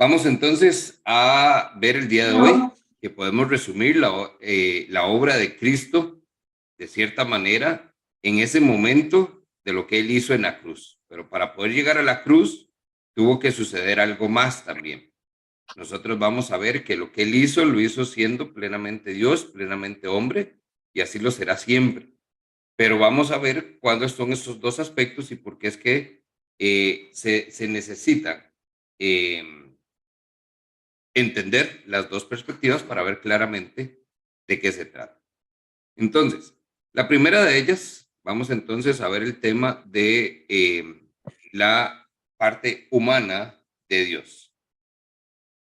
Vamos entonces a ver el día de hoy que podemos resumir la obra de Cristo de cierta manera en ese momento de lo que Él hizo en la cruz. Pero para poder llegar a la cruz tuvo que suceder algo más también. Nosotros vamos a ver que lo que Él hizo lo hizo siendo plenamente Dios, plenamente hombre, y así lo será siempre. Pero vamos a ver cuáles son estos dos aspectos y por qué es que se necesitan entender las dos perspectivas para ver claramente de qué se trata. Entonces, la primera de ellas, vamos entonces a ver el tema de la parte humana de Dios.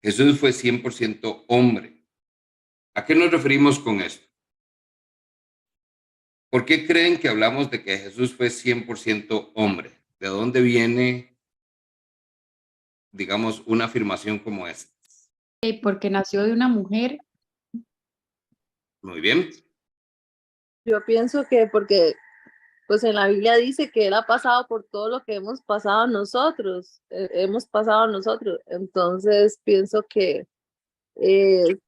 Jesús fue 100% hombre. ¿A qué nos referimos con esto? ¿Por qué creen que hablamos de que Jesús fue 100% hombre? ¿De dónde viene, digamos, una afirmación como esta? Porque nació de una mujer. Muy bien. Yo pienso que porque pues en la Biblia dice que Él ha pasado por todo lo que hemos pasado nosotros, hemos pasado nosotros. Entonces pienso que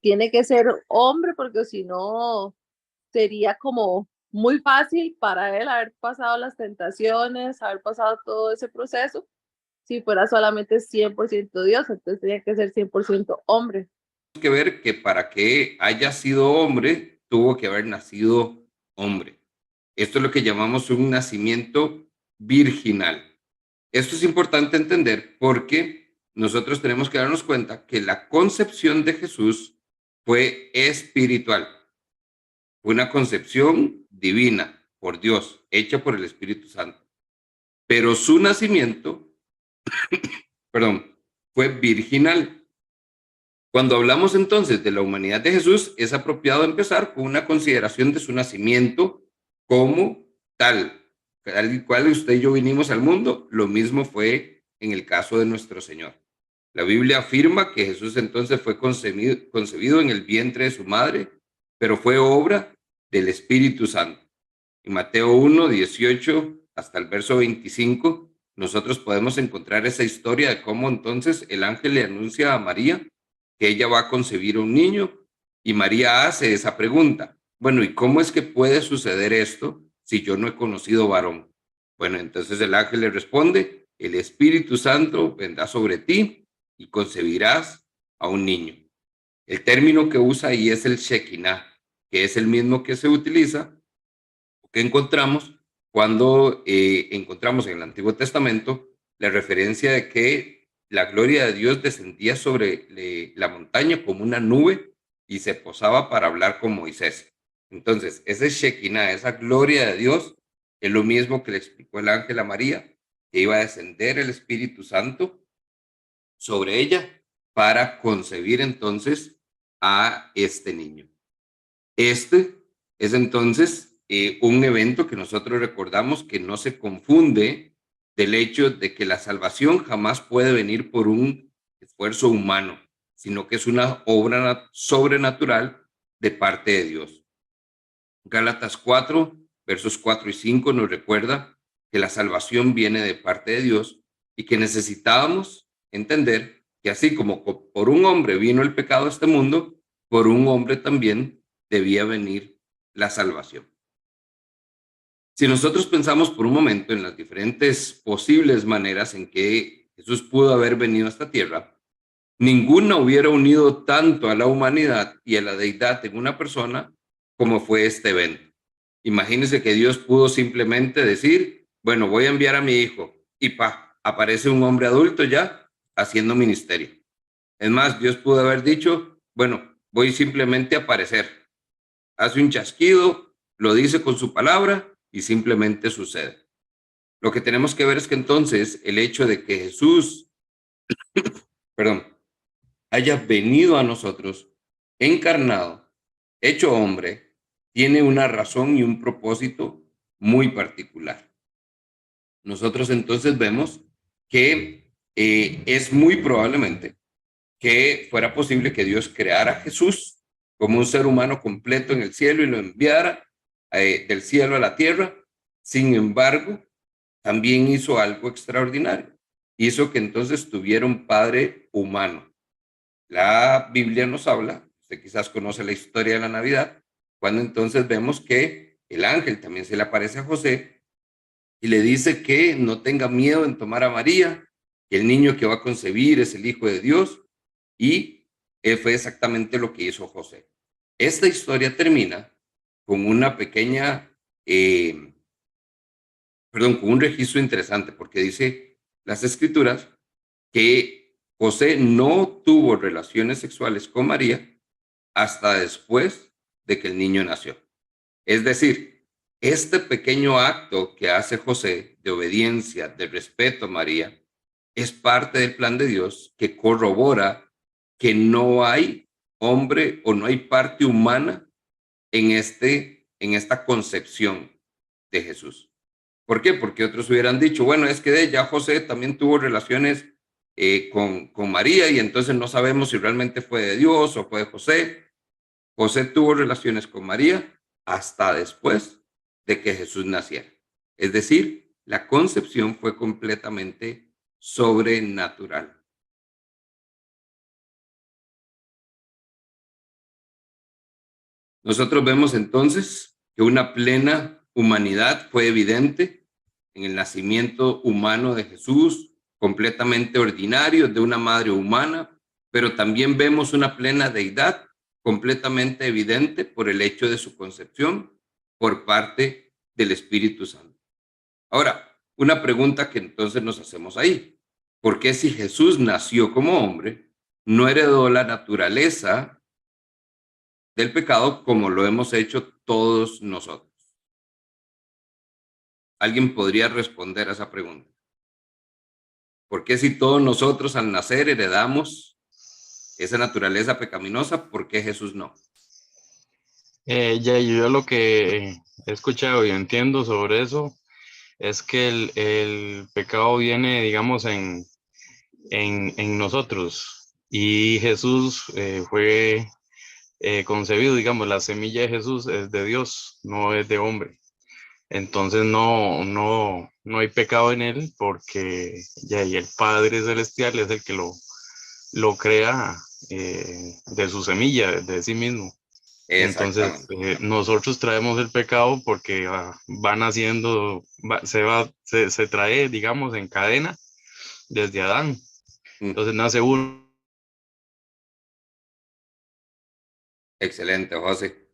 tiene que ser hombre porque si no sería como muy fácil para Él haber pasado las tentaciones, haber pasado todo ese proceso. Si fuera solamente 100% Dios, entonces tenía que ser 100% hombre. Que ver que para que haya sido hombre, tuvo que haber nacido hombre. Esto es lo que llamamos un nacimiento virginal. Esto es importante entender porque nosotros tenemos que darnos cuenta que la concepción de Jesús fue espiritual. Fue una concepción divina por Dios, hecha por el Espíritu Santo. Pero su nacimiento, perdón, fue virginal. Cuando hablamos entonces de la humanidad de Jesús, es apropiado empezar con una consideración de su nacimiento como tal y cual usted y yo vinimos al mundo, lo mismo fue en el caso de nuestro Señor. La Biblia afirma que Jesús entonces fue concebido en el vientre de su madre, pero fue obra del Espíritu Santo. En Mateo 1, 18 hasta el verso 25, nosotros podemos encontrar esa historia de cómo entonces el ángel le anuncia a María que ella va a concebir un niño y María hace esa pregunta. Bueno, ¿y cómo es que puede suceder esto si yo no he conocido varón? Bueno, entonces el ángel le responde, el Espíritu Santo vendrá sobre ti y concebirás a un niño. El término que usa ahí es el Shekinah, que es el mismo que se utiliza, que encontramos cuando encontramos en el Antiguo Testamento la referencia de que la gloria de Dios descendía sobre la montaña como una nube y se posaba para hablar con Moisés. Entonces, ese Shekinah, esa gloria de Dios, es lo mismo que le explicó el ángel a María, que iba a descender el Espíritu Santo sobre ella para concebir entonces a este niño. Este es entonces un evento que nosotros recordamos que no se confunde del hecho de que la salvación jamás puede venir por un esfuerzo humano, sino que es una obra sobrenatural de parte de Dios. Gálatas 4, versos 4 y 5 nos recuerda que la salvación viene de parte de Dios y que necesitábamos entender que así como por un hombre vino el pecado a este mundo, por un hombre también debía venir la salvación. Si nosotros pensamos por un momento en las diferentes posibles maneras en que Jesús pudo haber venido a esta tierra, ninguna hubiera unido tanto a la humanidad y a la deidad en una persona como fue este evento. Imagínense que Dios pudo simplemente decir, bueno, voy a enviar a mi hijo y aparece un hombre adulto ya haciendo ministerio. Es más, Dios pudo haber dicho, bueno, voy simplemente a aparecer. Hace un chasquido, lo dice con su palabra y simplemente sucede. Lo que tenemos que ver es que entonces el hecho de que Jesús, perdón, haya venido a nosotros, encarnado, hecho hombre, tiene una razón y un propósito muy particular. Nosotros entonces vemos que es muy probablemente que fuera posible que Dios creara a Jesús como un ser humano completo en el cielo y lo enviara del cielo a la tierra. Sin embargo, también hizo algo extraordinario. hizo que entonces tuviera un padre humano. La Biblia nos habla, usted quizás conoce la historia de la Navidad, cuando entonces vemos que el ángel también se le aparece a José y le dice que no tenga miedo en tomar a María, que el niño que va a concebir es el Hijo de Dios, y fue exactamente lo que hizo José. Esta historia termina con una pequeña, con un registro interesante, porque dice las escrituras que José no tuvo relaciones sexuales con María hasta después de que el niño nació. Es decir, este pequeño acto que hace José de obediencia, de respeto a María, es parte del plan de Dios que corrobora que no hay hombre o no hay parte humana en esta concepción de Jesús. ¿Por qué? Porque otros hubieran dicho, bueno, es que ya José también tuvo relaciones con María y entonces no sabemos si realmente fue de Dios o fue de José. José tuvo relaciones con María hasta después de que Jesús naciera. Es decir, la concepción fue completamente sobrenatural. Nosotros vemos entonces que una plena humanidad fue evidente en el nacimiento humano de Jesús, completamente ordinario, de una madre humana, pero también vemos una plena deidad completamente evidente por el hecho de su concepción por parte del Espíritu Santo. Ahora, una pregunta que entonces nos hacemos ahí. ¿Por qué si Jesús nació como hombre, no heredó la naturaleza del pecado como lo hemos hecho todos nosotros? ¿Alguien podría responder a esa pregunta? ¿Por qué si todos nosotros al nacer heredamos esa naturaleza pecaminosa, por qué Jesús no? Ya, yo lo que he escuchado y entiendo sobre eso es que el pecado viene, digamos, en nosotros, y Jesús fue concebido, digamos, la semilla de Jesús es de Dios, no es de hombre. Entonces no hay pecado en él, porque ya y el Padre Celestial es el que lo crea de su semilla, de sí mismo. Entonces, Exactamente. nosotros traemos el pecado porque van haciendo, se trae, digamos, en cadena desde Adán. Entonces nace uno. Excelente, José.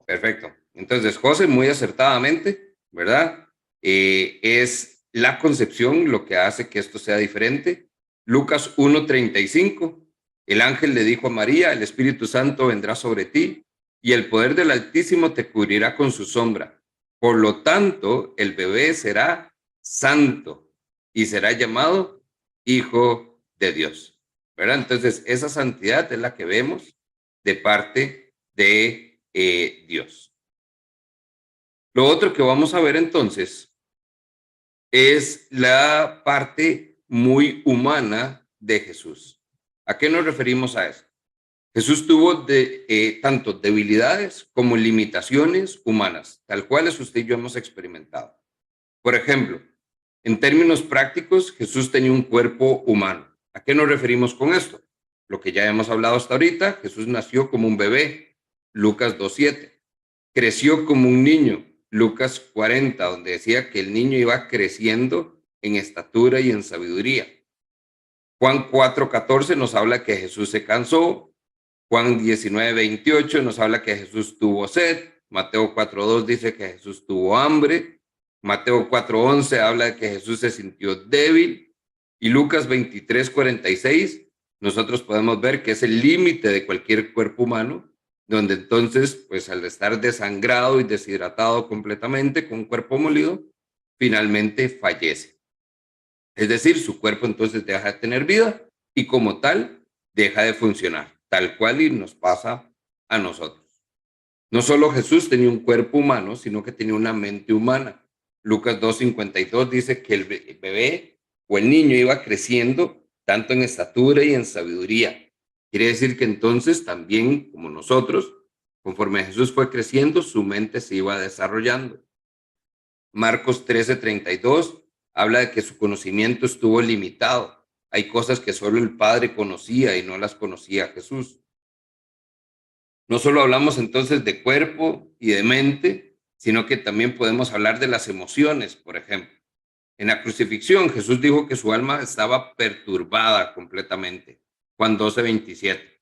Perfecto. Entonces, José, muy acertadamente, ¿verdad? Es la concepción lo que hace que esto sea diferente. Lucas 1:35, el ángel le dijo a María, el Espíritu Santo vendrá sobre ti y el poder del Altísimo te cubrirá con su sombra. Por lo tanto, el bebé será santo y será llamado Hijo de Dios, ¿verdad? Entonces, esa santidad es la que vemos de parte de Dios. Lo otro que vamos a ver entonces es la parte muy humana de Jesús. ¿A qué nos referimos a eso? Jesús tuvo tanto debilidades como limitaciones humanas, tal cuales usted y yo hemos experimentado. Por ejemplo, en términos prácticos, Jesús tenía un cuerpo humano. ¿A qué nos referimos con esto? Lo que ya hemos hablado hasta ahorita, Jesús nació como un bebé, Lucas 2:7. Creció como un niño, Lucas 40, donde decía que el niño iba creciendo en estatura y en sabiduría. Juan 4:14 nos habla que Jesús se cansó. Juan 19:28 nos habla que Jesús tuvo sed. Mateo 4:2 dice que Jesús tuvo hambre. Mateo 4:11 habla de que Jesús se sintió débil. Y Lucas 23:46 nosotros podemos ver que es el límite de cualquier cuerpo humano, donde entonces, pues al estar desangrado y deshidratado completamente con un cuerpo molido, finalmente fallece. Es decir, su cuerpo entonces deja de tener vida y como tal deja de funcionar, tal cual y nos pasa a nosotros. No solo Jesús tenía un cuerpo humano, sino que tenía una mente humana. Lucas 2:52 dice que el bebé o el niño iba creciendo tanto en estatura y en sabiduría. Quiere decir que entonces también, como nosotros, conforme Jesús fue creciendo, su mente se iba desarrollando. Marcos 13:32 habla de que su conocimiento estuvo limitado. Hay cosas que solo el Padre conocía y no las conocía Jesús. No solo hablamos entonces de cuerpo y de mente, sino que también podemos hablar de las emociones, por ejemplo. En la crucifixión, Jesús dijo que su alma estaba perturbada completamente. Juan 12:27.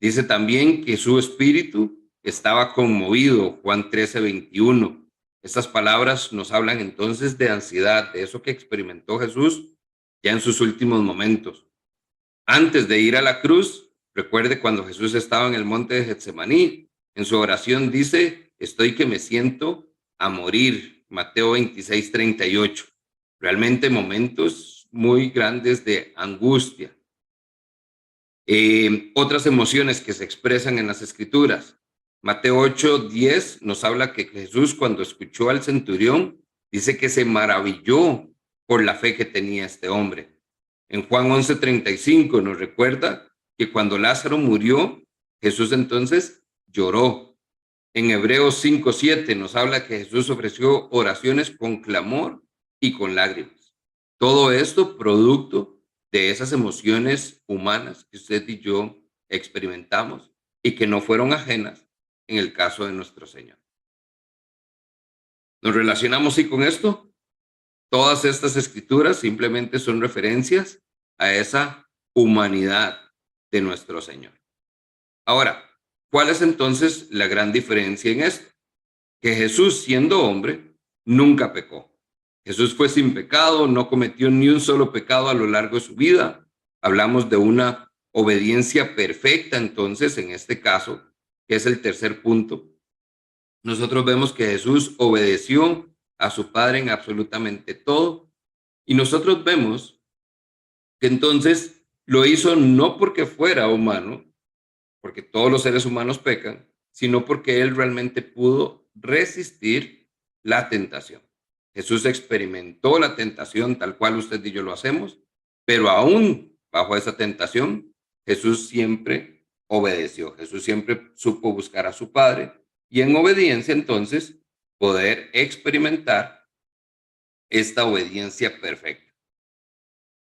Dice también que su espíritu estaba conmovido. Juan 13:21. Estas palabras nos hablan entonces de ansiedad, de eso que experimentó Jesús ya en sus últimos momentos. Antes de ir a la cruz, recuerde cuando Jesús estaba en el monte de Getsemaní, en su oración dice, estoy que me siento a morir. Mateo 26:38. Realmente momentos muy grandes de angustia. Otras emociones que se expresan en las escrituras. Mateo 8:10 nos habla que Jesús, cuando escuchó al centurión, dice que se maravilló por la fe que tenía este hombre. En Juan 11:35 nos recuerda que cuando Lázaro murió, Jesús entonces lloró. En Hebreos 5:7 nos habla que Jesús ofreció oraciones con clamor y con lágrimas. Todo esto producto de esas emociones humanas que usted y yo experimentamos y que no fueron ajenas en el caso de nuestro Señor. ¿Nos relacionamos sí con esto? Todas estas escrituras simplemente son referencias a esa humanidad de nuestro Señor. Ahora, ¿cuál es entonces la gran diferencia en esto? Que Jesús, siendo hombre, nunca pecó. Jesús fue sin pecado, no cometió ni un solo pecado a lo largo de su vida. Hablamos de una obediencia perfecta, entonces, en este caso, que es el tercer punto. Nosotros vemos que Jesús obedeció a su Padre en absolutamente todo. Y nosotros vemos que entonces lo hizo no porque fuera humano, porque todos los seres humanos pecan, sino porque él realmente pudo resistir la tentación. Jesús experimentó la tentación tal cual usted y yo lo hacemos, pero aún bajo esa tentación, Jesús siempre obedeció. Jesús siempre supo buscar a su Padre y en obediencia entonces poder experimentar esta obediencia perfecta.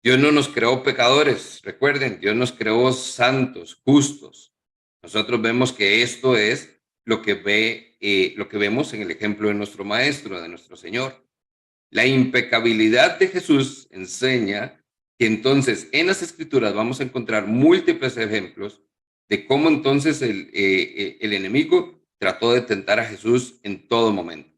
Dios no nos creó pecadores, recuerden, Dios nos creó santos, justos. Nosotros vemos que esto es lo que vemos en el ejemplo de nuestro Maestro, de nuestro Señor. La impecabilidad de Jesús enseña que entonces en las Escrituras vamos a encontrar múltiples ejemplos de cómo entonces el enemigo trató de tentar a Jesús en todo momento.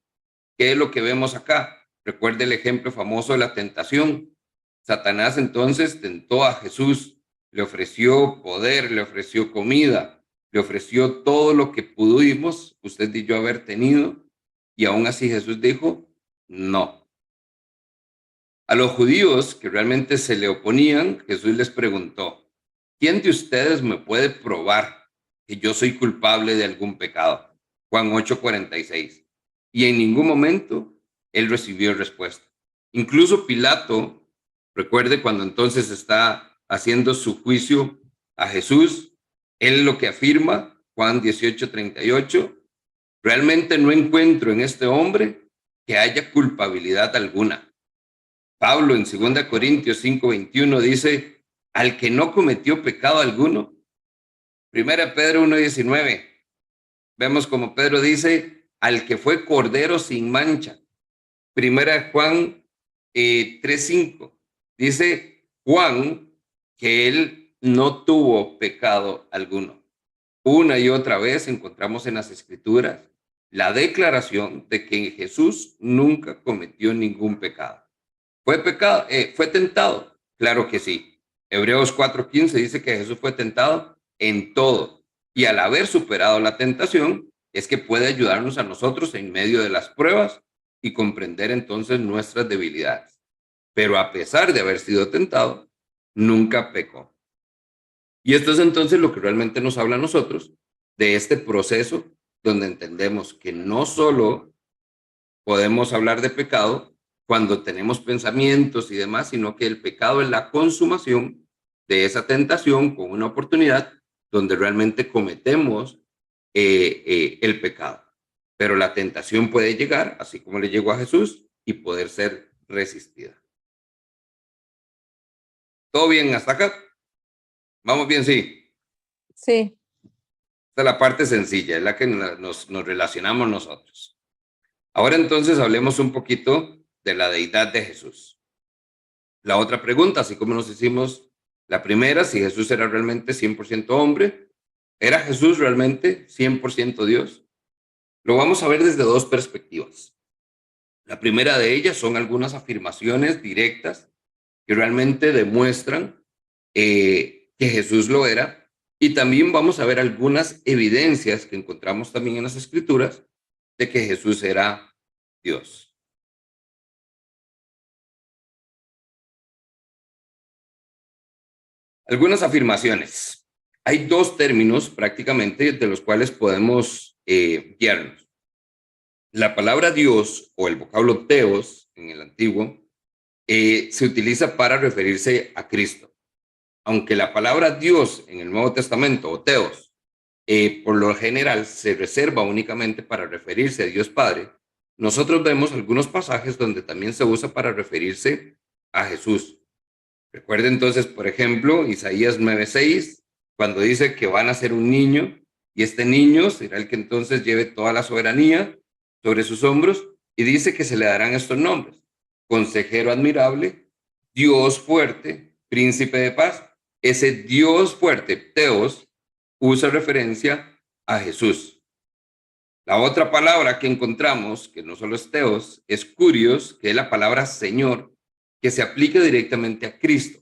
¿Qué es lo que vemos acá? Recuerde el ejemplo famoso de la tentación. Satanás entonces tentó a Jesús, le ofreció poder, le ofreció comida, le ofreció todo lo que pudimos usted y yo haber tenido, y aún así Jesús dijo, no. A los judíos que realmente se le oponían, Jesús les preguntó, ¿quién de ustedes me puede probar que yo soy culpable de algún pecado? Juan 8:46. Y en ningún momento él recibió respuesta. Incluso Pilato, recuerde cuando entonces está haciendo su juicio a Jesús, él lo que afirma, Juan 18:38, realmente no encuentro en este hombre que haya culpabilidad alguna. Pablo en 2 Corintios 5:21 dice, al que no cometió pecado alguno. 1 Pedro 1:19, vemos como Pedro dice, al que fue cordero sin mancha. 1 Juan 3:5, dice Juan que él no tuvo pecado alguno. Una y otra vez encontramos en las Escrituras la declaración de que Jesús nunca cometió ningún pecado. ¿Fue tentado? Claro que sí. Hebreos 4:15 dice que Jesús fue tentado en todo. Y al haber superado la tentación, es que puede ayudarnos a nosotros en medio de las pruebas y comprender entonces nuestras debilidades. Pero a pesar de haber sido tentado, nunca pecó. Y esto es entonces lo que realmente nos habla a nosotros de este proceso donde entendemos que no solo podemos hablar de pecado cuando tenemos pensamientos y demás, sino que el pecado es la consumación de esa tentación con una oportunidad donde realmente cometemos el pecado. Pero la tentación puede llegar, así como le llegó a Jesús, y poder ser resistida. ¿Todo bien hasta acá? ¿Vamos bien? Sí. Sí. Esta es la parte sencilla, es la que nos relacionamos nosotros. Ahora entonces hablemos un poquito de la deidad de Jesús. La otra pregunta, así como nos hicimos la primera, si Jesús era realmente 100% hombre, ¿era Jesús realmente 100% Dios? Lo vamos a ver desde dos perspectivas. La primera de ellas son algunas afirmaciones directas que realmente demuestran que Jesús lo era, y también vamos a ver algunas evidencias que encontramos también en las Escrituras de que Jesús era Dios. Algunas afirmaciones. Hay dos términos prácticamente de los cuales podemos guiarnos. La palabra Dios o el vocablo Theos en el antiguo se utiliza para referirse a Cristo. Aunque la palabra Dios en el Nuevo Testamento o Theos por lo general se reserva únicamente para referirse a Dios Padre, nosotros vemos algunos pasajes donde también se usa para referirse a Jesús. Recuerda entonces, por ejemplo, Isaías 9:6, cuando dice que van a ser un niño y este niño será el que entonces lleve toda la soberanía sobre sus hombros, y dice que se le darán estos nombres: Consejero admirable, Dios fuerte, Príncipe de paz. Ese Dios fuerte, Theos, usa referencia a Jesús. La otra palabra que encontramos, que no solo es Theos, es Kurios, que es la palabra Señor, que se aplica directamente a Cristo.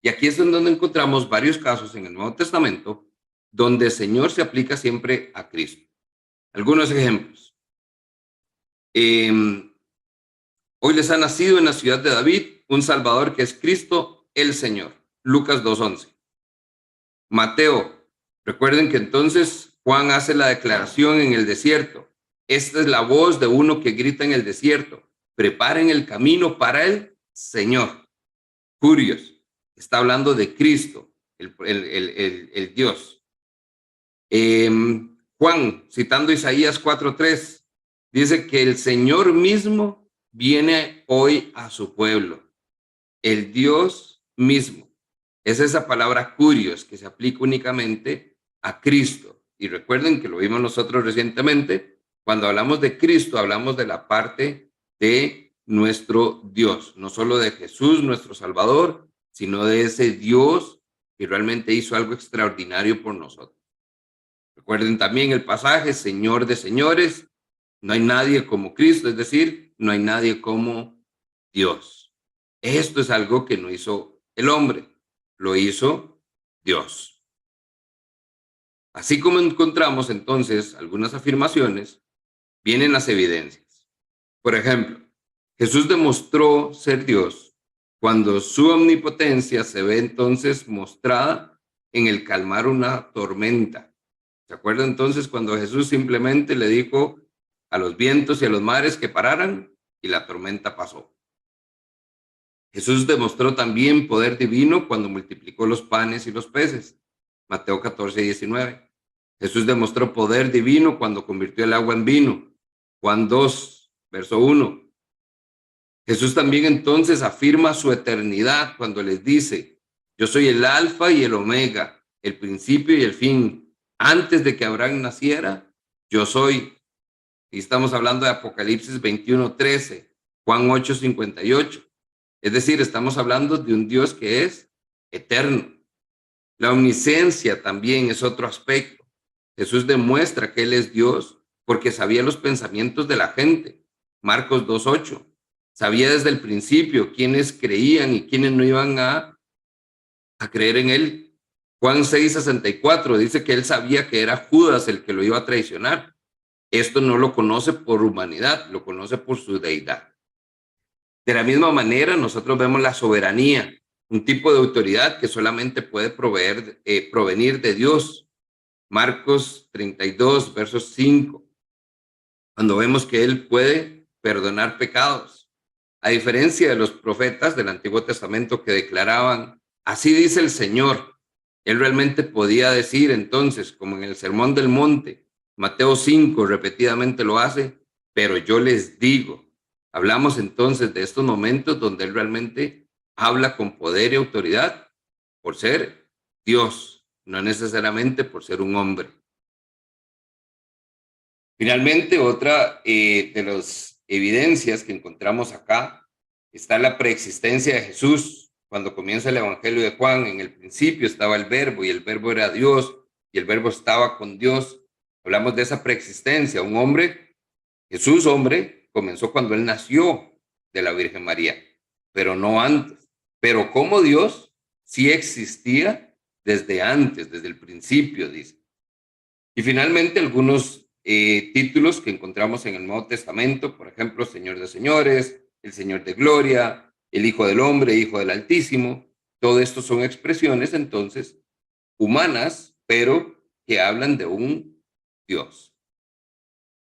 Y aquí es donde encontramos varios casos en el Nuevo Testamento donde Señor se aplica siempre a Cristo. Algunos ejemplos. Hoy les ha nacido en la ciudad de David un Salvador que es Cristo el Señor. Lucas 2:11. Mateo. Recuerden que entonces Juan hace la declaración en el desierto. Esta es la voz de uno que grita en el desierto: preparen el camino para el Señor. Kurios. Está hablando de Cristo, el Dios. Juan, citando Isaías 4:3, dice que el Señor mismo viene hoy a su pueblo. El Dios mismo. Es esa palabra Kurios que se aplica únicamente a Cristo. Y recuerden que lo vimos nosotros recientemente. Cuando hablamos de Cristo, hablamos de la parte de nuestro Dios, no solo de Jesús, nuestro Salvador, sino de ese Dios que realmente hizo algo extraordinario por nosotros. Recuerden también el pasaje: Señor de señores, no hay nadie como Cristo, es decir, no hay nadie como Dios. Esto es algo que no hizo el hombre, lo hizo Dios. Así como encontramos entonces algunas afirmaciones, vienen las evidencias. Por ejemplo, Jesús demostró ser Dios cuando su omnipotencia se ve entonces mostrada en el calmar una tormenta. ¿Se acuerdan entonces cuando Jesús simplemente le dijo a los vientos y a los mares que pararan y la tormenta pasó? Jesús demostró también poder divino cuando multiplicó los panes y los peces. Mateo 14:19. Jesús demostró poder divino cuando convirtió el agua en vino. Juan 2:1. Jesús también entonces afirma su eternidad cuando les dice: yo soy el alfa y el omega, el principio y el fin. Antes de que Abraham naciera, yo soy. Y estamos hablando de Apocalipsis 21:13, Juan 8:58. Es decir, estamos hablando de un Dios que es eterno. La omnisciencia también es otro aspecto. Jesús demuestra que Él es Dios porque sabía los pensamientos de la gente. Marcos 2:8. Sabía desde el principio quiénes creían y quiénes no iban a creer en Él. Juan 6:64 dice que Él sabía que era Judas el que lo iba a traicionar. Esto no lo conoce por humanidad, lo conoce por su deidad. De la misma manera, nosotros vemos la soberanía, un tipo de autoridad que solamente puede provenir de Dios. Marcos 32, versos 5. Cuando vemos que Él puede perdonar pecados. A diferencia de los profetas del Antiguo Testamento que declaraban: así dice el Señor. Él realmente podía decir entonces, como en el Sermón del Monte, Mateo 5 repetidamente lo hace: pero yo les digo. Hablamos entonces de estos momentos donde Él realmente habla con poder y autoridad por ser Dios, no necesariamente por ser un hombre. Finalmente, otra de las evidencias que encontramos acá está la preexistencia de Jesús. Cuando comienza el Evangelio de Juan, en el principio estaba el Verbo y el Verbo era Dios y el Verbo estaba con Dios. Hablamos de esa preexistencia. Un hombre, Jesús hombre, comenzó cuando él nació de la Virgen María, pero no antes. Pero como Dios sí existía desde antes, desde el principio, dice. Y finalmente algunos títulos que encontramos en el Nuevo Testamento, por ejemplo, Señor de Señores, el Señor de Gloria, el Hijo del Hombre, Hijo del Altísimo. Todo esto son expresiones entonces humanas, pero que hablan de un Dios.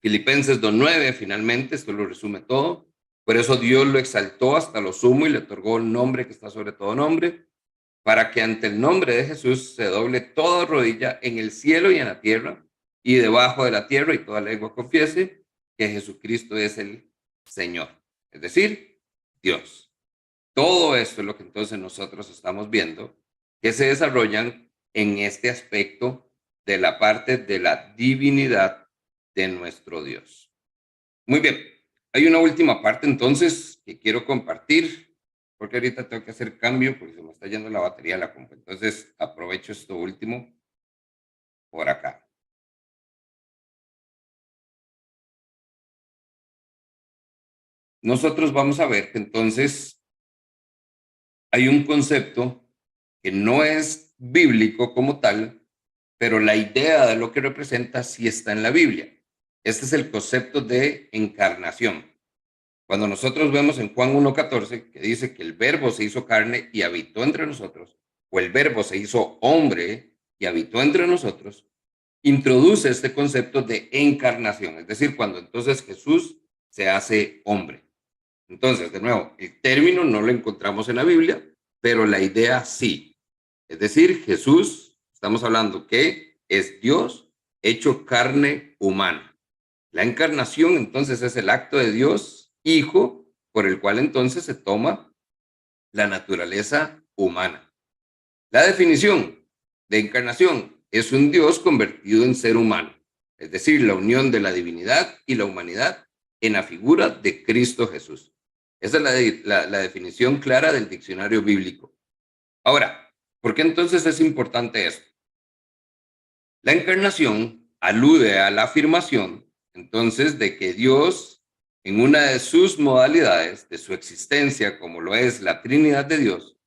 Filipenses 2:9, finalmente, esto lo resume todo. Por eso Dios lo exaltó hasta lo sumo y le otorgó el nombre que está sobre todo nombre, para que ante el nombre de Jesús se doble toda rodilla en el cielo y en la tierra y debajo de la tierra, y toda lengua confiese que Jesucristo es el Señor, es decir, Dios. Todo esto es lo que entonces nosotros estamos viendo que se desarrollan en este aspecto de la parte de la divinidad de nuestro Dios. Muy bien, hay una última parte entonces que quiero compartir, porque ahorita tengo que hacer cambio porque se me está yendo la batería de la compu. Entonces aprovecho esto último por acá. Nosotros vamos a ver que entonces hay un concepto que no es bíblico como tal, pero la idea de lo que representa sí está en la Biblia. Este es el concepto de encarnación. Cuando nosotros vemos en Juan 1:14 que dice que el Verbo se hizo carne y habitó entre nosotros, o el Verbo se hizo hombre y habitó entre nosotros, introduce este concepto de encarnación, es decir, cuando entonces Jesús se hace hombre. Entonces, de nuevo, el término no lo encontramos en la Biblia, pero la idea sí. Es decir, Jesús, estamos hablando que es Dios hecho carne humana. La encarnación entonces es el acto de Dios Hijo por el cual entonces se toma la naturaleza humana. La definición de encarnación es un Dios convertido en ser humano, es decir, la unión de la divinidad y la humanidad en la figura de Cristo Jesús. Esa es la definición clara del diccionario bíblico. Ahora, ¿por qué entonces es importante esto? La encarnación alude a la afirmación, entonces, de que Dios, en una de sus modalidades de su existencia, como lo es la Trinidad de Dios,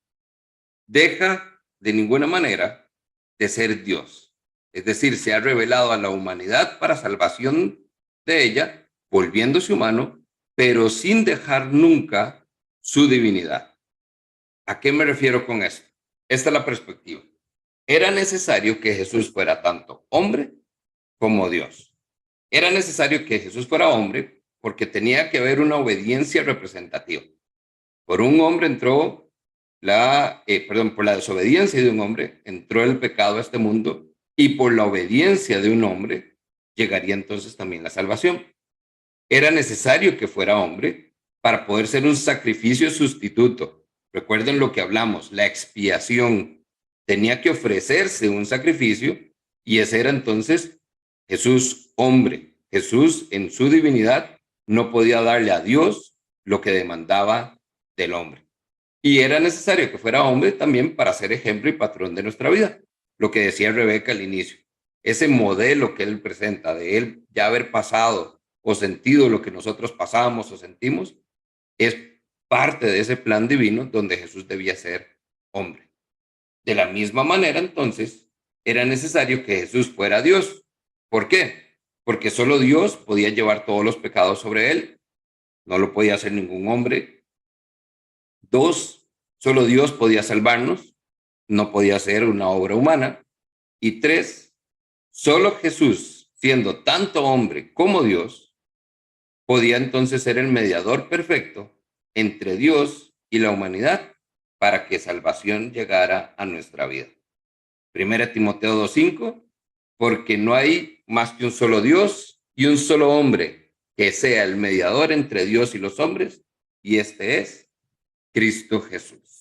deja de ninguna manera de ser Dios. Es decir, se ha revelado a la humanidad para salvación de ella, volviéndose humano, pero sin dejar nunca su divinidad. ¿A qué me refiero con esto? Esta es la perspectiva. Era necesario que Jesús fuera tanto hombre como Dios. Era necesario que Jesús fuera hombre porque tenía que haber una obediencia representativa. Por un hombre entró por la desobediencia de un hombre entró el pecado a este mundo, y por la obediencia de un hombre llegaría entonces también la salvación. Era necesario que fuera hombre para poder ser un sacrificio sustituto. Recuerden lo que hablamos, la expiación. Tenía que ofrecerse un sacrificio, y ese era entonces Jesús hombre. Jesús en su divinidad no podía darle a Dios lo que demandaba del hombre. Y era necesario que fuera hombre también para ser ejemplo y patrón de nuestra vida. Lo que decía Rebeca al inicio. Ese modelo que él presenta de él ya haber pasado o sentido lo que nosotros pasamos o sentimos, es parte de ese plan divino donde Jesús debía ser hombre. De la misma manera, entonces, era necesario que Jesús fuera Dios. ¿Por qué? Porque solo Dios podía llevar todos los pecados sobre él. No lo podía hacer ningún hombre. 2, solo Dios podía salvarnos. No podía ser una obra humana. Y 3, solo Jesús, siendo tanto hombre como Dios, podía entonces ser el mediador perfecto entre Dios y la humanidad para que salvación llegara a nuestra vida. 1 Timoteo 2:5, porque no hay más que un solo Dios y un solo hombre que sea el mediador entre Dios y los hombres, y este es Cristo Jesús.